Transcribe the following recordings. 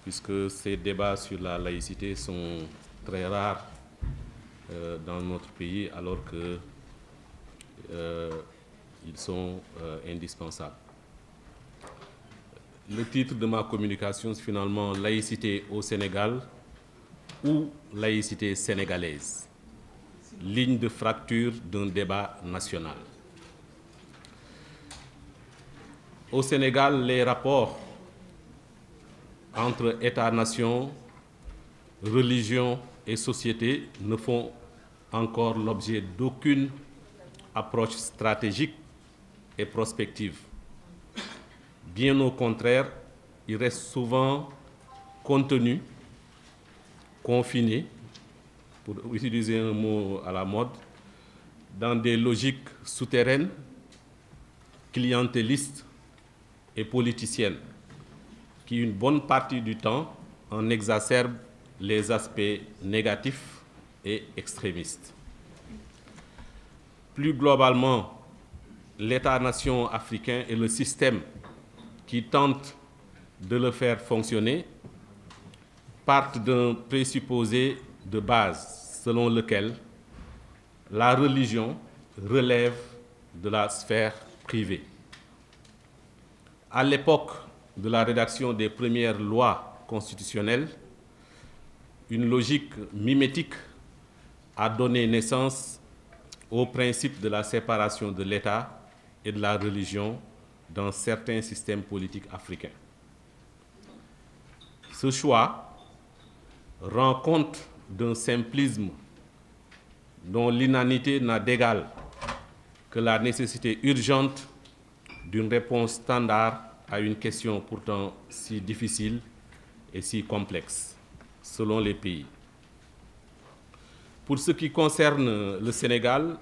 puisque ces débats sur la laïcité sont très rares dans notre pays, alors qu'ils sont indispensables. Le titre de ma communication, c'est finalement laïcité au Sénégal ou laïcité sénégalaise, ligne de fracture d'un débat national. Au Sénégal, les rapports entre État-nation, religion et société ne font encore l'objet d'aucune approche stratégique et prospective. Bien au contraire, ils restent souvent contenus, confinés, pour utiliser un mot à la mode, dans des logiques souterraines, clientélistes et politiciennes, qui une bonne partie du temps en exacerbent les aspects négatifs et extrémistes. Plus globalement, l'État-nation africain et le système qui tente de le faire fonctionner partent d'un présupposé de base selon lequel la religion relève de la sphère privée. À l'époque de la rédaction des premières lois constitutionnelles, une logique mimétique a donné naissance au principe de la séparation de l'État et de la religion dans certains systèmes politiques africains. Ce choix rend compte d'un simplisme dont l'inanité n'a d'égal que la nécessité urgente d'une réponse standard à une question pourtant si difficile et si complexe, selon les pays. Pour ce qui concerne le Sénégal,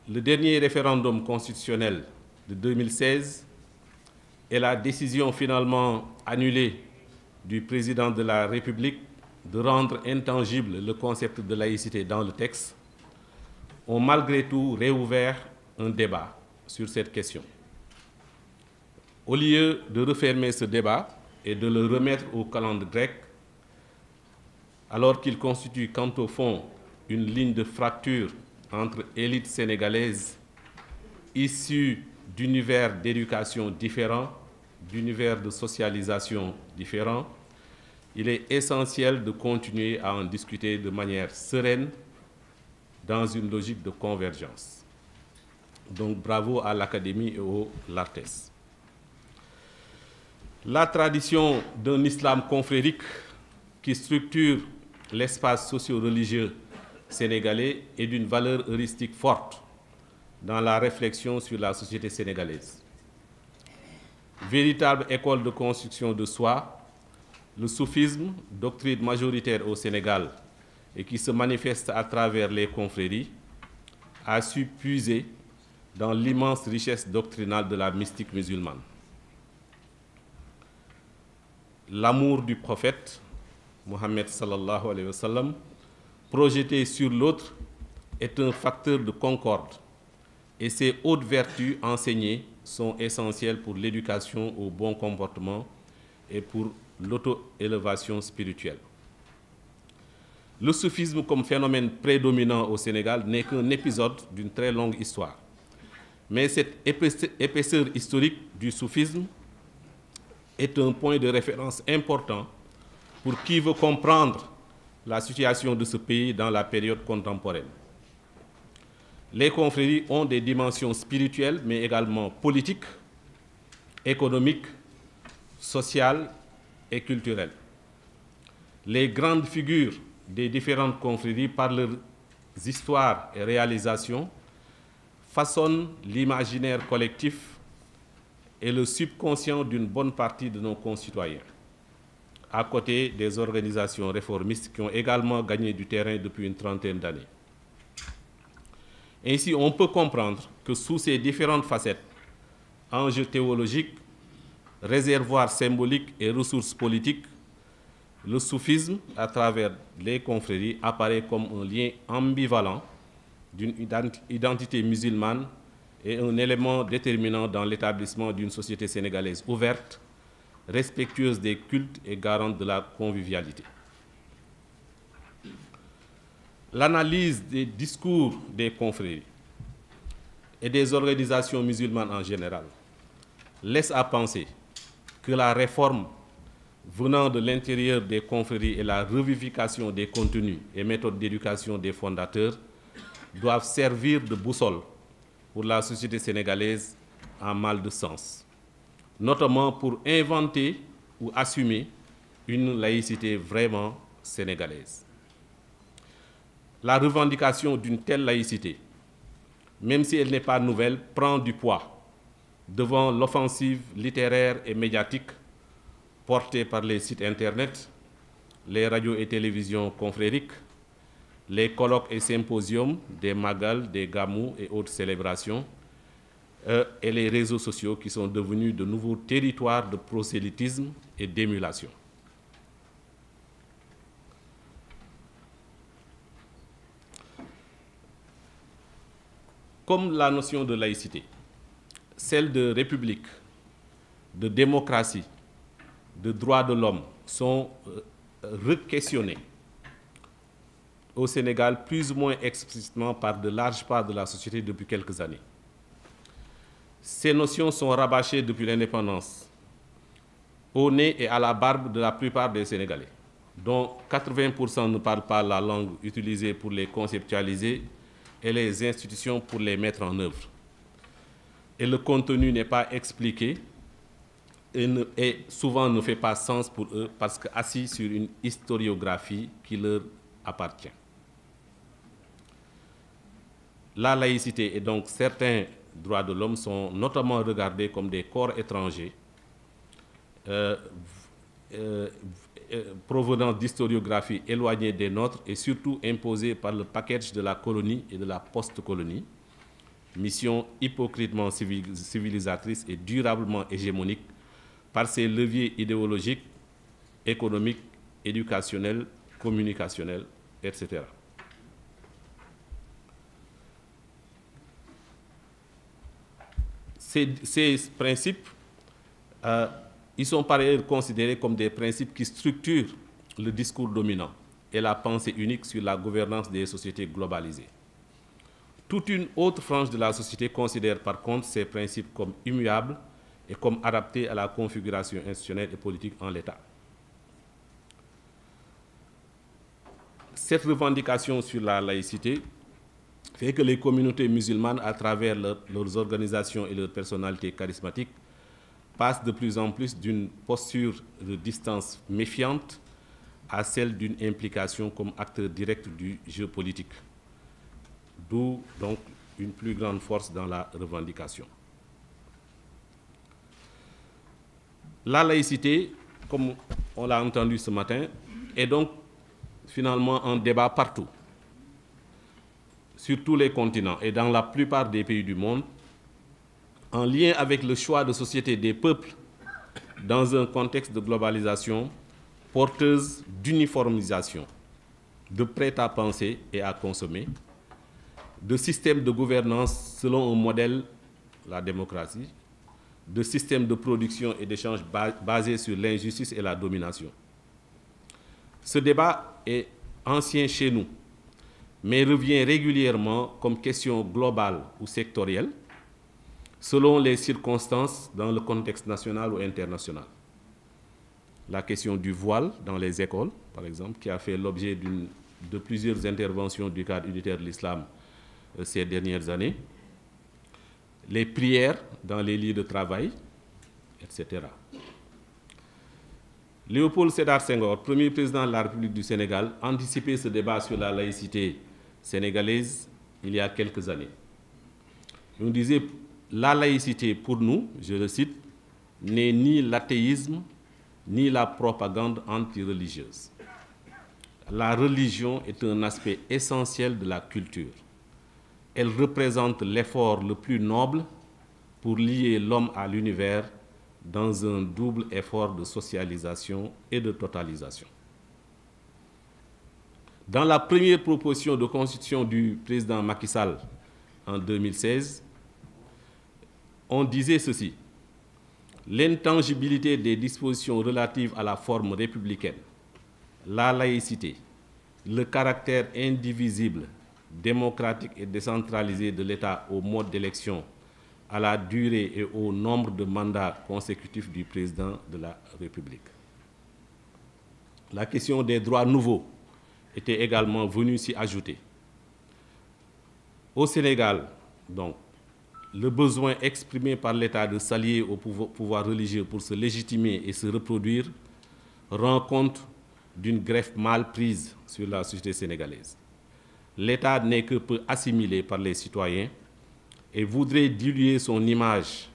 le dernier référendum constitutionnel de 2016 et la décision finalement annulée du président de la République de rendre intangible le concept de laïcité dans le texte ont malgré tout réouvert un débat sur cette question. Au lieu de refermer ce débat et de le remettre au calendrier grec, alors qu'il constitue quant au fond une ligne de fracture entre élites sénégalaises issues d'univers d'éducation différents, d'univers de socialisation différents, il est essentiel de continuer à en discuter de manière sereine dans une logique de convergence. Donc bravo à l'Académie et au LARTES. La tradition d'un islam confrérique qui structure l'espace socio-religieux sénégalais est d'une valeur heuristique forte dans la réflexion sur la société sénégalaise. Véritable école de construction de soi, le soufisme, doctrine majoritaire au Sénégal et qui se manifeste à travers les confréries, a su puiser dans l'immense richesse doctrinale de la mystique musulmane. L'amour du prophète, Mohammed sallallahu alayhi wa sallam, projeté sur l'autre, est un facteur de concorde et ces hautes vertus enseignées sont essentielles pour l'éducation au bon comportement et pour l'auto-élévation spirituelle. Le soufisme comme phénomène prédominant au Sénégal n'est qu'un épisode d'une très longue histoire. Mais cette épaisseur historique du soufisme est un point de référence important pour qui veut comprendre la situation de ce pays dans la période contemporaine. Les confréries ont des dimensions spirituelles, mais également politiques, économiques, sociales et culturelles. Les grandes figures des différentes confréries, par leurs histoires et réalisations, façonnent l'imaginaire collectif et le subconscient d'une bonne partie de nos concitoyens, à côté des organisations réformistes qui ont également gagné du terrain depuis une trentaine d'années. Ainsi, on peut comprendre que sous ces différentes facettes, enjeux théologiques, réservoirs symboliques et ressources politiques, le soufisme, à travers les confréries, apparaît comme un lien ambivalent d'une identité musulmane et un élément déterminant dans l'établissement d'une société sénégalaise ouverte, respectueuse des cultes et garante de la convivialité. L'analyse des discours des confréries et des organisations musulmanes en général laisse à penser que la réforme venant de l'intérieur des confréries et la revivification des contenus et méthodes d'éducation des fondateurs doivent servir de boussole pour la société sénégalaise en mal de sens, notamment pour inventer ou assumer une laïcité vraiment sénégalaise. La revendication d'une telle laïcité, même si elle n'est pas nouvelle, prend du poids devant l'offensive littéraire et médiatique portée par les sites Internet, les radios et télévisions confrériques, les colloques et symposiums, des magal, des gamous et autres célébrations, et les réseaux sociaux qui sont devenus de nouveaux territoires de prosélytisme et d'émulation. Comme la notion de laïcité, celle de république, de démocratie, de droits de l'homme sont re-questionnées au Sénégal plus ou moins explicitement par de larges parts de la société depuis quelques années. Ces notions sont rabâchées depuis l'indépendance au nez et à la barbe de la plupart des Sénégalais, dont 80% ne parlent pas la langue utilisée pour les conceptualiser et les institutions pour les mettre en œuvre. Et le contenu n'est pas expliqué et souvent ne fait pas sens pour eux parce qu'assis sur une historiographie qui leur appartient. La laïcité et donc certains droits de l'homme sont notamment regardés comme des corps étrangers provenant d'historiographie éloignée des nôtres et surtout imposés par le package de la colonie et de la post-colonie, mission hypocritement civilisatrice et durablement hégémonique par ses leviers idéologiques, économiques, éducationnels, communicationnels, etc. Ces principes, ils sont par ailleurs considérés comme des principes qui structurent le discours dominant et la pensée unique sur la gouvernance des sociétés globalisées. Toute une autre frange de la société considère par contre ces principes comme immuables et comme adaptés à la configuration institutionnelle et politique en l'état. Cette revendication sur la laïcité fait que les communautés musulmanes, à travers leurs organisations et leurs personnalités charismatiques, passent de plus en plus d'une posture de distance méfiante à celle d'une implication comme acteur direct du jeu politique. D'où donc une plus grande force dans la revendication. La laïcité, comme on l'a entendu ce matin, est donc finalement un débat partout, sur tous les continents et dans la plupart des pays du monde, en lien avec le choix de société des peuples dans un contexte de globalisation porteuse d'uniformisation, de prêt-à-penser et à consommer, de systèmes de gouvernance selon un modèle, la démocratie, de systèmes de production et d'échange basés sur l'injustice et la domination. Ce débat est ancien chez nous, mais revient régulièrement comme question globale ou sectorielle, selon les circonstances dans le contexte national ou international. La question du voile dans les écoles, par exemple, qui a fait l'objet de plusieurs interventions du cadre unitaire de l'islam ces dernières années, les prières dans les lieux de travail, etc. Léopold Sédar Senghor, premier président de la République du Sénégal, anticipait ce débat sur la laïcité sénégalaise il y a quelques années. Il nous disait « La laïcité, pour nous, je le cite, n'est ni l'athéisme, ni la propagande anti-religieuse. La religion est un aspect essentiel de la culture. Elle représente l'effort le plus noble pour lier l'homme à l'univers dans un double effort de socialisation et de totalisation. » Dans la première proposition de constitution du président Macky Sall en 2016, on disait ceci: l'intangibilité des dispositions relatives à la forme républicaine, la laïcité, le caractère indivisible, démocratique et décentralisé de l'État au mode d'élection, à la durée et au nombre de mandats consécutifs du président de la République. La question des droits nouveaux était également venue s'y ajouter. Au Sénégal, donc, le besoin exprimé par l'État de s'allier au pouvoir religieux pour se légitimer et se reproduire rend compte d'une greffe mal prise sur la société sénégalaise. L'État n'est que peu assimilé par les citoyens et voudrait diluer son image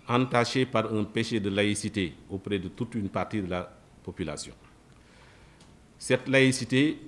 entachée par un péché de laïcité auprès de toute une partie de la population. Cette laïcité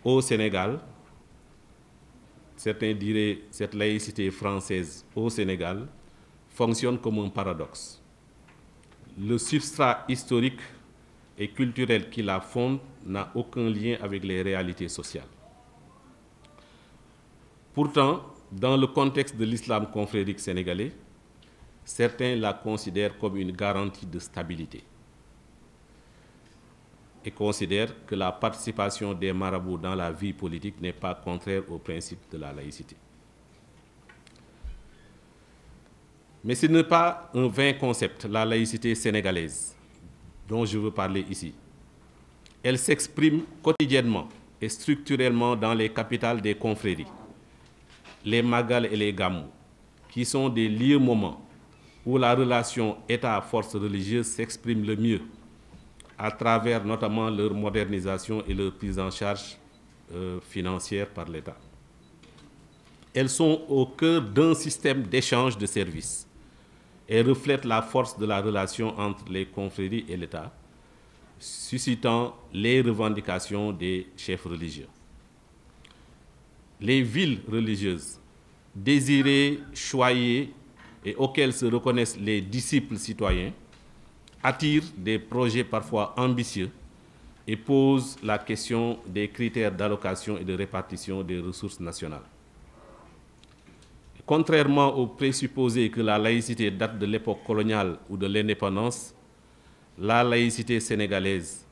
au Sénégal, certains diraient cette laïcité française au Sénégal, fonctionne comme un paradoxe. Le substrat historique et culturel qui la fonde n'a aucun lien avec les réalités sociales. Pourtant, dans le contexte de l'islam confrérique sénégalais, certains la considèrent comme une garantie de stabilité et considèrent que la participation des marabouts dans la vie politique n'est pas contraire au principe de la laïcité. Mais ce n'est pas un vain concept, la laïcité sénégalaise, dont je veux parler ici. Elle s'exprime quotidiennement et structurellement dans les capitales des confréries, les Magal et les Gamou, qui sont des lieux moments où la relation État-force religieuse s'exprime le mieux, à travers notamment leur modernisation et leur prise en charge financière par l'État. Elles sont au cœur d'un système d'échange de services et reflètent la force de la relation entre les confréries et l'État, suscitant les revendications des chefs religieux. Les villes religieuses, désirées, choyées et auxquelles se reconnaissent les disciples citoyens, attirent des projets parfois ambitieux et posent la question des critères d'allocation et de répartition des ressources nationales. Contrairement au présupposé que la laïcité date de l'époque coloniale ou de l'indépendance, la laïcité sénégalaise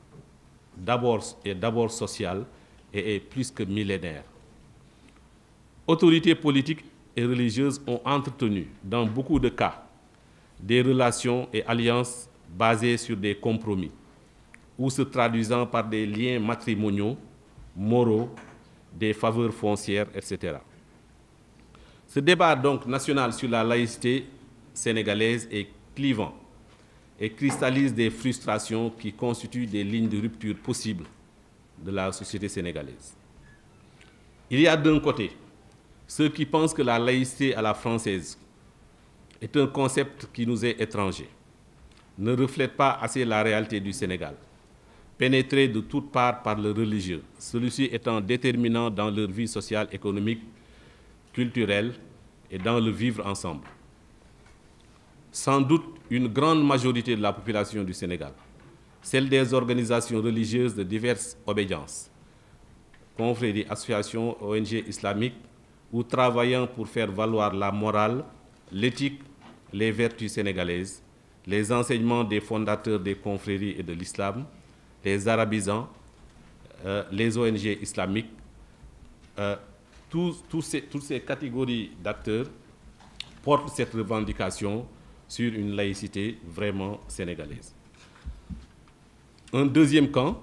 est d'abord sociale et est plus que millénaire. Autorités politiques et religieuses ont entretenu, dans beaucoup de cas, des relations et alliances basées sur des compromis ou se traduisant par des liens matrimoniaux, moraux, des faveurs foncières, etc. Ce débat donc national sur la laïcité sénégalaise est clivant et cristallise des frustrations qui constituent des lignes de rupture possibles de la société sénégalaise. Il y a d'un côté ceux qui pensent que la laïcité à la française est un concept qui nous est étranger, ne reflète pas assez la réalité du Sénégal, pénétré de toutes parts par le religieux, celui-ci étant déterminant dans leur vie sociale, économique, culturelle et dans le vivre ensemble. Sans doute une grande majorité de la population du Sénégal, celle des organisations religieuses de diverses obédiences, confréries, associations, ONG islamiques, ou travaillant pour faire valoir la morale, l'éthique, les vertus sénégalaises, les enseignements des fondateurs des confréries et de l'islam, les arabisants, les ONG islamiques, toutes ces catégories d'acteurs portent cette revendication sur une laïcité vraiment sénégalaise. Un deuxième camp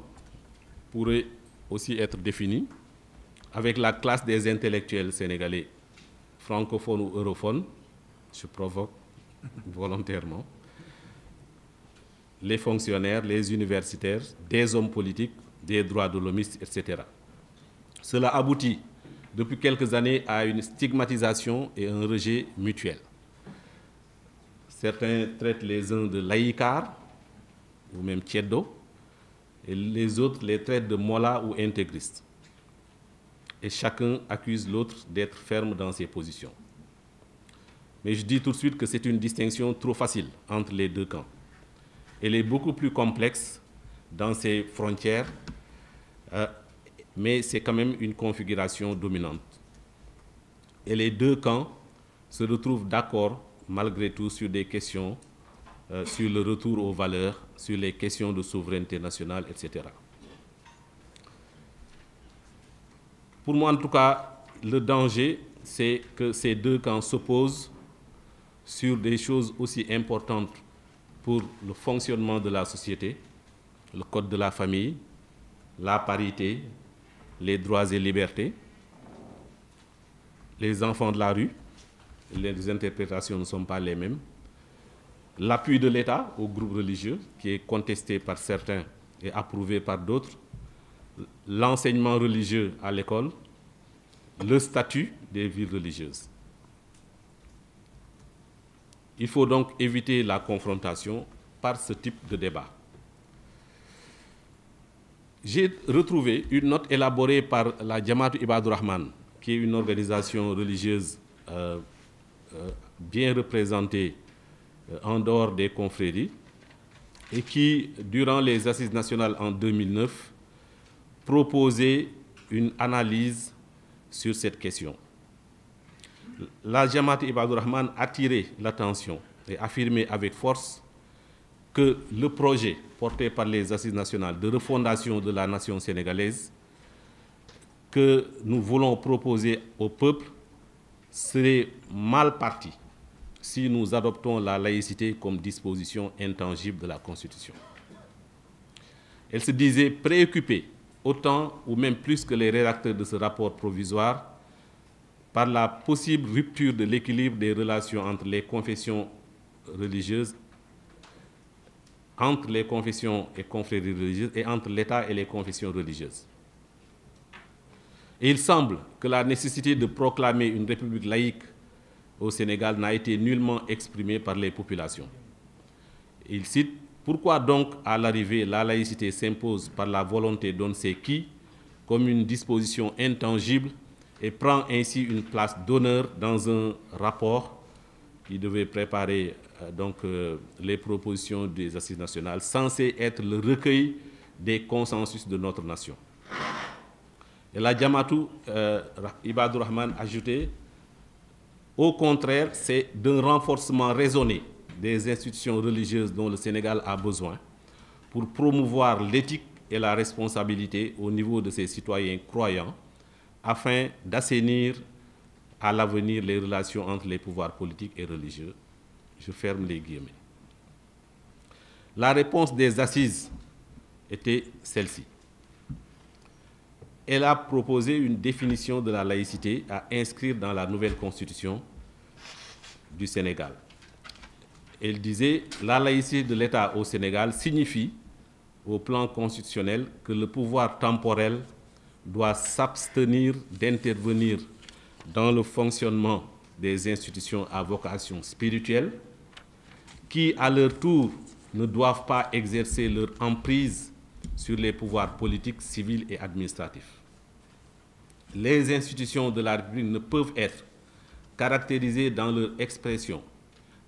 pourrait aussi être défini avec la classe des intellectuels sénégalais, francophones ou europhones, je provoque volontairement, les fonctionnaires, les universitaires, des hommes politiques, des droits de l'hommiste, etc. Cela aboutit depuis quelques années à une stigmatisation et un rejet mutuel. Certains traitent les uns de laïcards, ou même tieddo, et les autres les traitent de mollahs ou intégristes. Et chacun accuse l'autre d'être ferme dans ses positions. Mais je dis tout de suite que c'est une distinction trop facile entre les deux camps. Elle est beaucoup plus complexe dans ses frontières, mais c'est quand même une configuration dominante. Et les deux camps se retrouvent d'accord malgré tout sur des questions sur le retour aux valeurs, sur les questions de souveraineté nationale, etc. Pour moi, en tout cas, le danger, c'est que ces deux camps s'opposent sur des choses aussi importantes pour le fonctionnement de la société, le code de la famille, la parité, les droits et libertés, les enfants de la rue, les interprétations ne sont pas les mêmes, l'appui de l'État aux groupes religieux, qui est contesté par certains et approuvé par d'autres, l'enseignement religieux à l'école, le statut des villes religieuses. Il faut donc éviter la confrontation par ce type de débat. J'ai retrouvé une note élaborée par la Jamaat Ibadur Rahman, qui est une organisation religieuse bien représentée en dehors des confréries, et qui, durant les Assises nationales en 2009, proposait une analyse sur cette question. La Jamaat Ibadur Rahman a attiré l'attention et affirmé avec force que le projet porté par les Assises nationales de refondation de la nation sénégalaise que nous voulons proposer au peuple serait mal parti si nous adoptons la laïcité comme disposition intangible de la Constitution. Elle se disait préoccupée, autant ou même plus que les rédacteurs de ce rapport provisoire, par la possible rupture de l'équilibre des relations entre les confessions religieuses, entre les confessions et confréries religieuses et entre l'État et les confessions religieuses. Et il semble que la nécessité de proclamer une république laïque au Sénégal n'a été nullement exprimée par les populations. Il cite « Pourquoi donc, à l'arrivée, la laïcité s'impose par la volonté d'on ne sait qui, comme une disposition intangible, et prend ainsi une place d'honneur dans un rapport qui devait préparer les propositions des Assises nationales, censé être le recueil des consensus de notre nation. » Et la Jamaatu Ibadur Rahman ajoutait « Au contraire, c'est d'un renforcement raisonné des institutions religieuses dont le Sénégal a besoin pour promouvoir l'éthique et la responsabilité au niveau de ses citoyens croyants, afin d'assainir à l'avenir les relations entre les pouvoirs politiques et religieux. » Je ferme les guillemets. La réponse des Assises était celle-ci. Elle a proposé une définition de la laïcité à inscrire dans la nouvelle constitution du Sénégal. Elle disait « La laïcité de l'État au Sénégal signifie, au plan constitutionnel, que le pouvoir temporel doit s'abstenir d'intervenir dans le fonctionnement des institutions à vocation spirituelle, qui, à leur tour, ne doivent pas exercer leur emprise sur les pouvoirs politiques, civils et administratifs. Les institutions de la République ne peuvent être caractérisées dans leur expression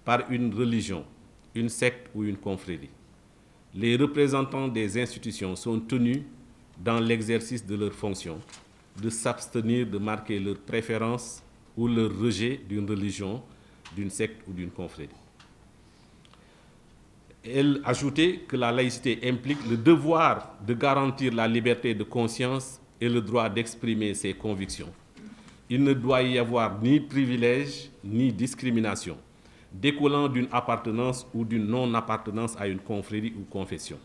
par une religion, une secte ou une confrérie. Les représentants des institutions sont tenus, dans l'exercice de leurs fonctions, de s'abstenir de marquer leur préférence ou leur rejet d'une religion, d'une secte ou d'une confrérie. Elle ajoutait que la laïcité implique le devoir de garantir la liberté de conscience et le droit d'exprimer ses convictions. Il ne doit y avoir ni privilège ni discrimination découlant d'une appartenance ou d'une non-appartenance à une confrérie ou confession.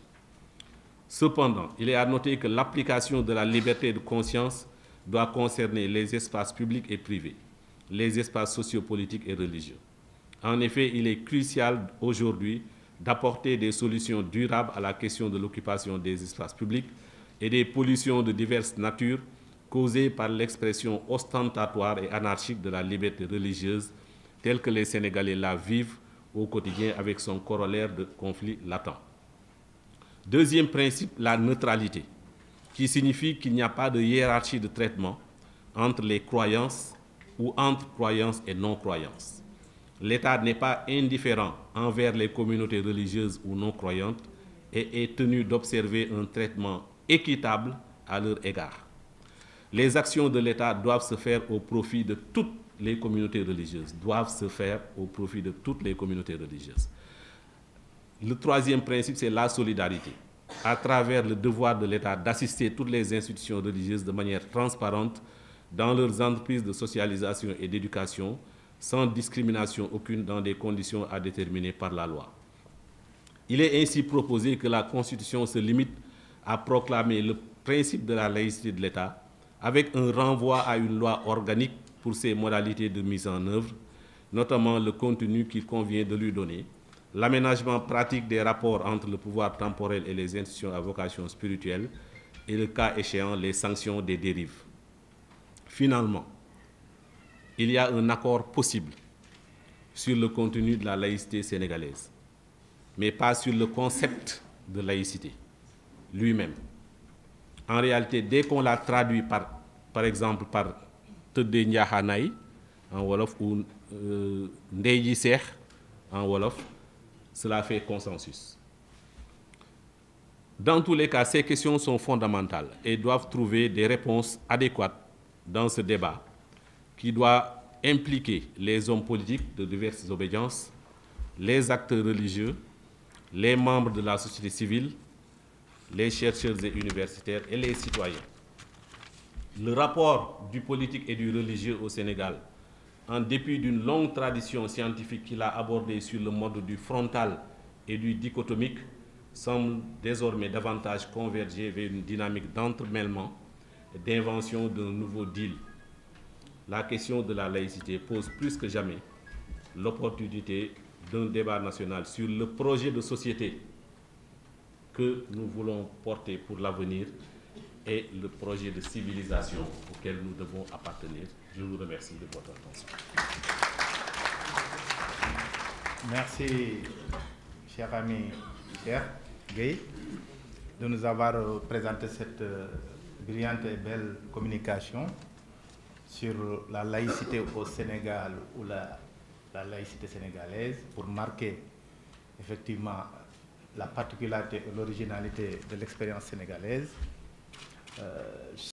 Cependant, il est à noter que l'application de la liberté de conscience doit concerner les espaces publics et privés, les espaces sociopolitiques et religieux. En effet, il est crucial aujourd'hui d'apporter des solutions durables à la question de l'occupation des espaces publics et des pollutions de diverses natures causées par l'expression ostentatoire et anarchique de la liberté religieuse telle que les Sénégalais la vivent au quotidien avec son corollaire de conflits latents. Deuxième principe, la neutralité, qui signifie qu'il n'y a pas de hiérarchie de traitement entre les croyances ou entre croyances et non-croyances. L'État n'est pas indifférent envers les communautés religieuses ou non-croyantes et est tenu d'observer un traitement équitable à leur égard. Les actions de l'État doivent se faire au profit de toutes les communautés religieuses, Le troisième principe, c'est la solidarité, à travers le devoir de l'État d'assister toutes les institutions religieuses de manière transparente dans leurs entreprises de socialisation et d'éducation, sans discrimination aucune dans des conditions à déterminer par la loi. Il est ainsi proposé que la Constitution se limite à proclamer le principe de la laïcité de l'État, avec un renvoi à une loi organique pour ses modalités de mise en œuvre, notamment le contenu qu'il convient de lui donner, l'aménagement pratique des rapports entre le pouvoir temporel et les institutions à vocation spirituelle, et le cas échéant, les sanctions des dérives. Finalement, il y a un accord possible sur le contenu de la laïcité sénégalaise, mais pas sur le concept de laïcité lui-même. En réalité, dès qu'on l'a traduit par exemple par Tëddee Njaaxaanaay en Wolof ou Ndey Ji Seex en Wolof, cela fait consensus. Dans tous les cas, ces questions sont fondamentales et doivent trouver des réponses adéquates dans ce débat qui doit impliquer les hommes politiques de diverses obédiences, les acteurs religieux, les membres de la société civile, les chercheurs et universitaires et les citoyens. Le rapport du politique et du religieux au Sénégal, en dépit d'une longue tradition scientifique qu'il a abordée sur le mode du frontal et du dichotomique, semble désormais davantage converger vers une dynamique d'entremêlement et d'invention d'un nouveau deal. La question de la laïcité pose plus que jamais l'opportunité d'un débat national sur le projet de société que nous voulons porter pour l'avenir et le projet de civilisation auquel nous devons appartenir. Je vous remercie de votre attention. Merci, cher ami Cheikh Gueye, de nous avoir présenté cette brillante et belle communication sur la laïcité au Sénégal ou la laïcité sénégalaise, pour marquer effectivement la particularité et l'originalité de l'expérience sénégalaise.